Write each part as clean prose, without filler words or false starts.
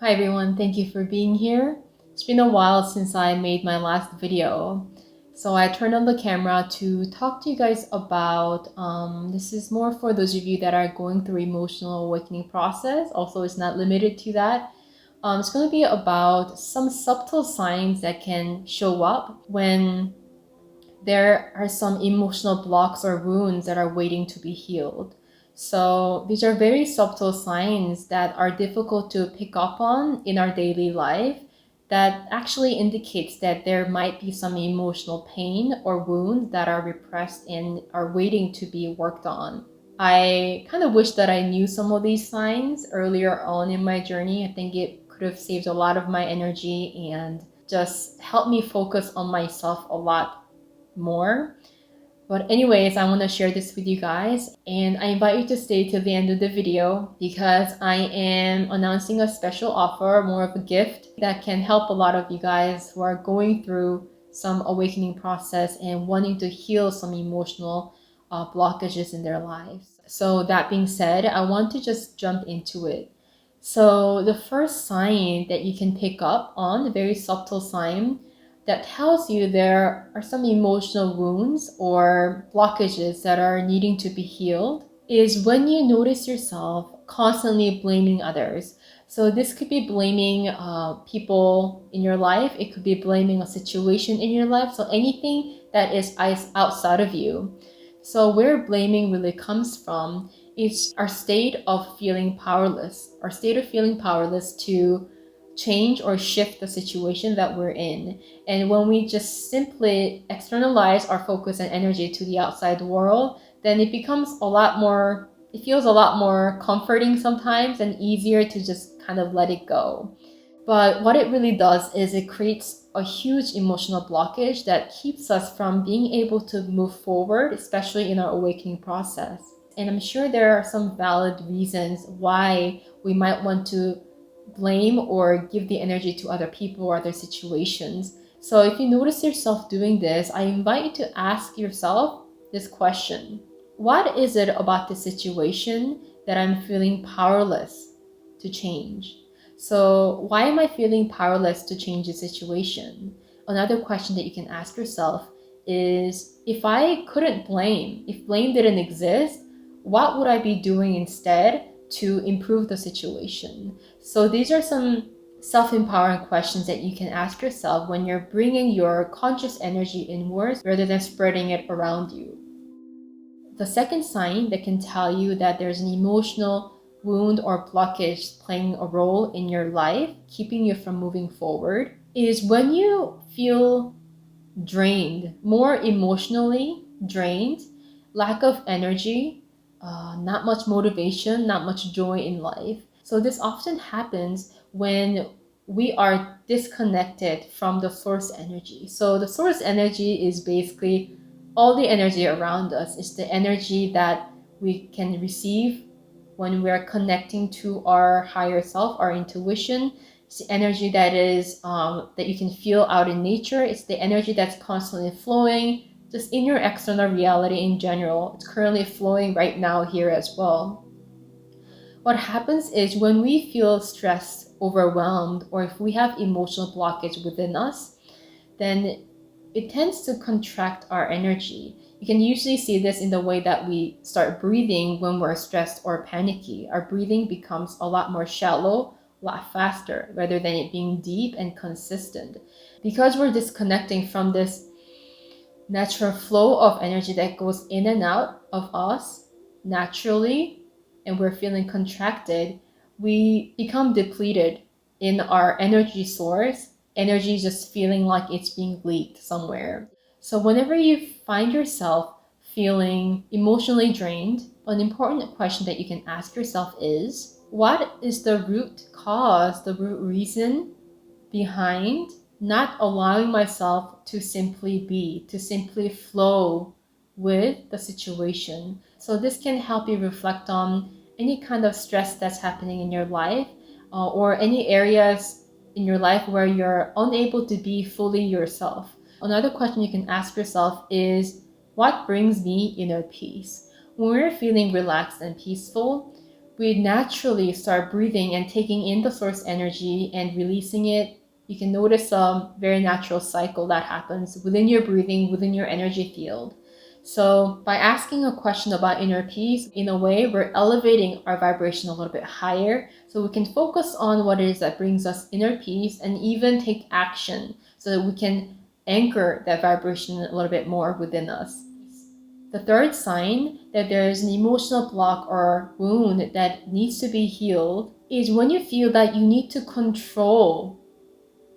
Hi everyone, thank you for being here. It's been a while since I made my last video. So I turned on the camera to talk to you guys about, this is more for those of you that are going through emotional awakening process. Also, it's not limited to that. It's going to be about some subtle signs that can show up when there are some emotional blocks or wounds that are waiting to be healed. So these are very subtle signs that are difficult to pick up on in our daily life that actually indicates that there might be some emotional pain or wounds that are repressed and are waiting to be worked on. I kind of wish that I knew some of these signs earlier on in my journey. I think it could have saved a lot of my energy and just helped me focus on myself a lot more. But anyways, I want to share this with you guys, and I invite you to stay till the end of the video because I am announcing a special offer, more of a gift that can help a lot of you guys who are going through some awakening process and wanting to heal some emotional blockages in their lives. So that being said, I want to just jump into it. So the first sign that you can pick up on, a very subtle sign that tells you there are some emotional wounds or blockages that are needing to be healed, is when you notice yourself constantly blaming others. So this could be blaming people in your life. It could be blaming a situation in your life. So anything that is outside of you. So where blaming really comes from is our state of feeling powerless, our state of feeling powerless to change or shift the situation that we're in. And when we just simply externalize our focus and energy to the outside world, then it becomes a lot more, it feels a lot more comforting sometimes and easier to just kind of let it go. But what it really does is it creates a huge emotional blockage that keeps us from being able to move forward, especially in our awakening process. And I'm sure there are some valid reasons why we might want to blame or give the energy to other people or other situations. So if you notice yourself doing this, I invite you to ask yourself this question. What is it about the situation that I'm feeling powerless to change? So why am I feeling powerless to change the situation? Another question that you can ask yourself is, if I couldn't blame, if blame didn't exist, what would I be doing instead to improve the situation? So these are some self-empowering questions that you can ask yourself when you're bringing your conscious energy inwards rather than spreading it around you. The second sign that can tell you that there's an emotional wound or blockage playing a role in your life, keeping you from moving forward, is when you feel drained, more emotionally drained, lack of energy, not much motivation, not much joy in life. So this often happens when we are disconnected from the source energy. So the source energy is basically all the energy around us. It's the energy that we can receive when we're connecting to our higher self, our intuition. It's the energy that is that you can feel out in nature. It's the energy that's constantly flowing just in your external reality in general. It's currently flowing right now here as well. What happens is when we feel stressed, overwhelmed, or if we have emotional blockage within us, then it tends to contract our energy. You can usually see this in the way that we start breathing when we're stressed or panicky. Our breathing becomes a lot more shallow, a lot faster, rather than it being deep and consistent. Because we're disconnecting from this natural flow of energy that goes in and out of us naturally, and we're feeling contracted, we become depleted in our energy source. Energy just feeling like it's being leaked somewhere. So whenever you find yourself feeling emotionally drained, an important question that you can ask yourself is, what is the root cause, the root reason behind not allowing myself to simply be, to simply flow with the situation? So this can help you reflect on any kind of stress that's happening in your life, or any areas in your life where you're unable to be fully yourself. Another question you can ask yourself is, what brings me inner peace? When we're feeling relaxed and peaceful, we naturally start breathing and taking in the source energy and releasing it, you can notice a very natural cycle that happens within your breathing, within your energy field. So by asking a question about inner peace, in a way, we're elevating our vibration a little bit higher so we can focus on what it is that brings us inner peace and even take action so that we can anchor that vibration a little bit more within us. The third sign that there is an emotional block or wound that needs to be healed is when you feel that you need to control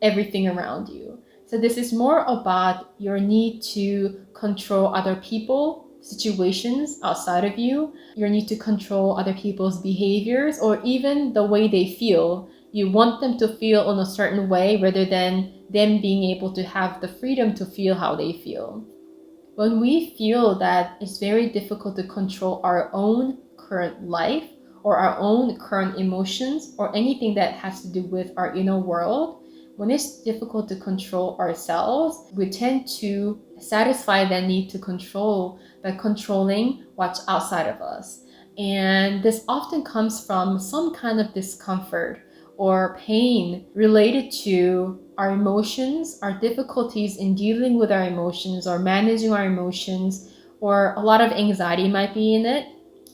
everything around you. So this is more about your need to control other people, situations outside of you, your need to control other people's behaviors, or even the way they feel. You want them to feel in a certain way rather than them being able to have the freedom to feel how they feel. When we feel that it's very difficult to control our own current life or our own current emotions or anything that has to do with our inner world, when it's difficult to control ourselves, we tend to satisfy that need to control by controlling what's outside of us. And this often comes from some kind of discomfort or pain related to our emotions, our difficulties in dealing with our emotions or managing our emotions, or a lot of anxiety might be in it,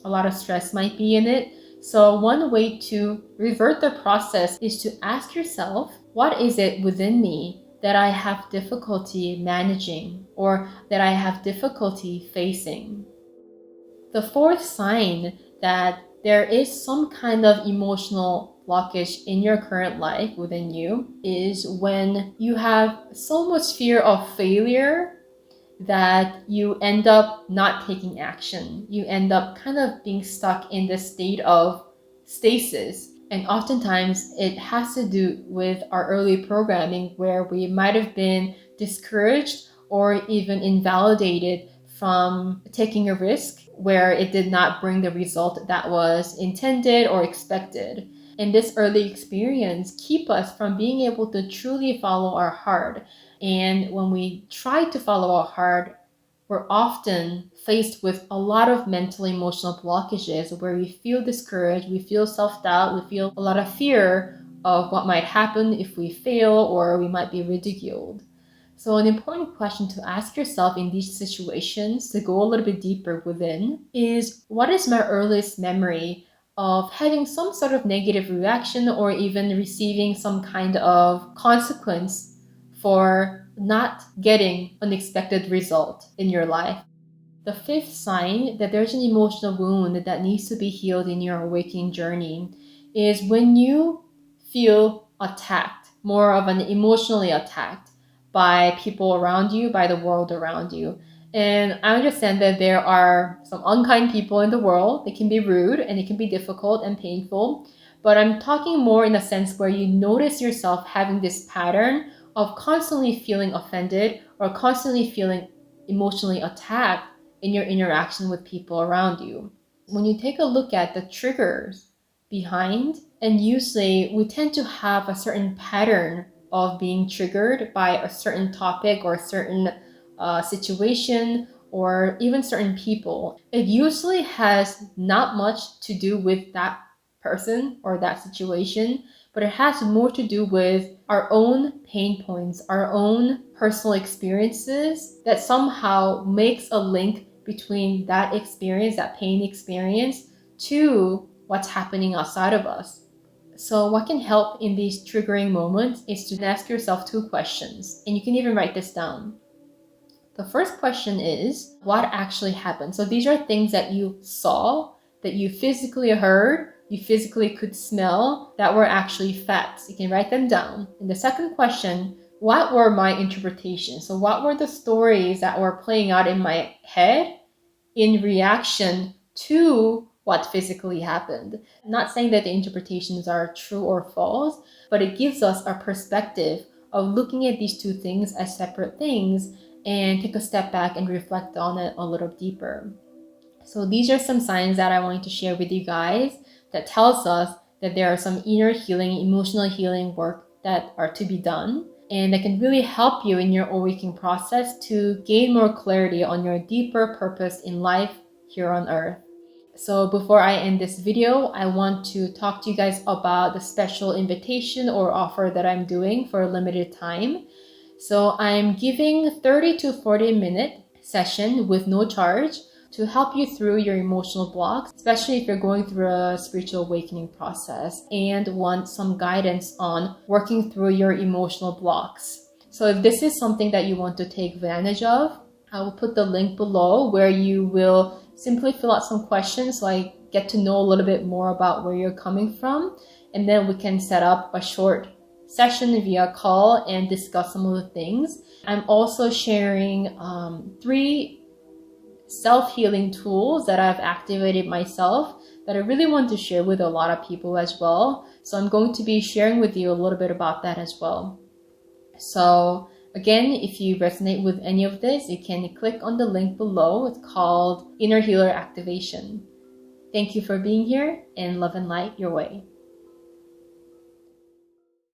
a lot of stress might be in it. So one way to revert the process is to ask yourself, what is it within me that I have difficulty managing or that I have difficulty facing? The fourth sign that there is some kind of emotional blockage in your current life within you is when you have so much fear of failure that you end up not taking action. You end up kind of being stuck in this state of stasis. And oftentimes it has to do with our early programming where we might have been discouraged or even invalidated from taking a risk where it did not bring the result that was intended or expected. And this early experience keep us from being able to truly follow our heart. And when we try to follow our heart, we're often faced with a lot of mental emotional blockages where we feel discouraged, we feel self-doubt, we feel a lot of fear of what might happen if we fail or we might be ridiculed. So an important question to ask yourself in these situations to go a little bit deeper within is, what is my earliest memory of having some sort of negative reaction or even receiving some kind of consequence for not getting an expected result in your life? The fifth sign that there's an emotional wound that needs to be healed in your awakening journey is when you feel attacked, more of an emotionally attacked by people around you, by the world around you. And I understand that there are some unkind people in the world. They can be rude and it can be difficult and painful. But I'm talking more in a sense where you notice yourself having this pattern of constantly feeling offended or constantly feeling emotionally attacked in your interaction with people around you. When you take a look at the triggers behind, and usually we tend to have a certain pattern of being triggered by a certain topic or a certain situation or even certain people. It usually has not much to do with that person or that situation, but it has more to do with our own pain points, our own personal experiences that somehow makes a link between that experience, that pain experience, to what's happening outside of us. So what can help in these triggering moments is to ask yourself two questions, and you can even write this down. The first question is, what actually happened? So these are things that you saw, that you physically heard, you physically could smell, that were actually facts. You can write them down. And the second question, what were my interpretations? So what were the stories that were playing out in my head in reaction to what physically happened? I'm not saying that the interpretations are true or false, but it gives us a perspective of looking at these two things as separate things and take a step back and reflect on it a little deeper. So these are some signs that I wanted to share with you guys that tells us that there are some inner healing, emotional healing work that are to be done, and that can really help you in your awakening process to gain more clarity on your deeper purpose in life here on earth. So before I end this video, I want to talk to you guys about the special invitation or offer that I'm doing for a limited time. So I'm giving 30 to 40-minute session with no charge to help you through your emotional blocks, especially if you're going through a spiritual awakening process and want some guidance on working through your emotional blocks. So if this is something that you want to take advantage of, I will put the link below where you will simply fill out some questions so I get to know a little bit more about where you're coming from, and then we can set up a short session via call and discuss some of the things. I'm also sharing 3 self-healing tools that I've activated myself that I really want to share with a lot of people as well. So I'm going to be sharing with you a little bit about that as well. So again, if you resonate with any of this, you can click on the link below. It's called Inner Healer Activation. Thank you for being here, and love and light your way.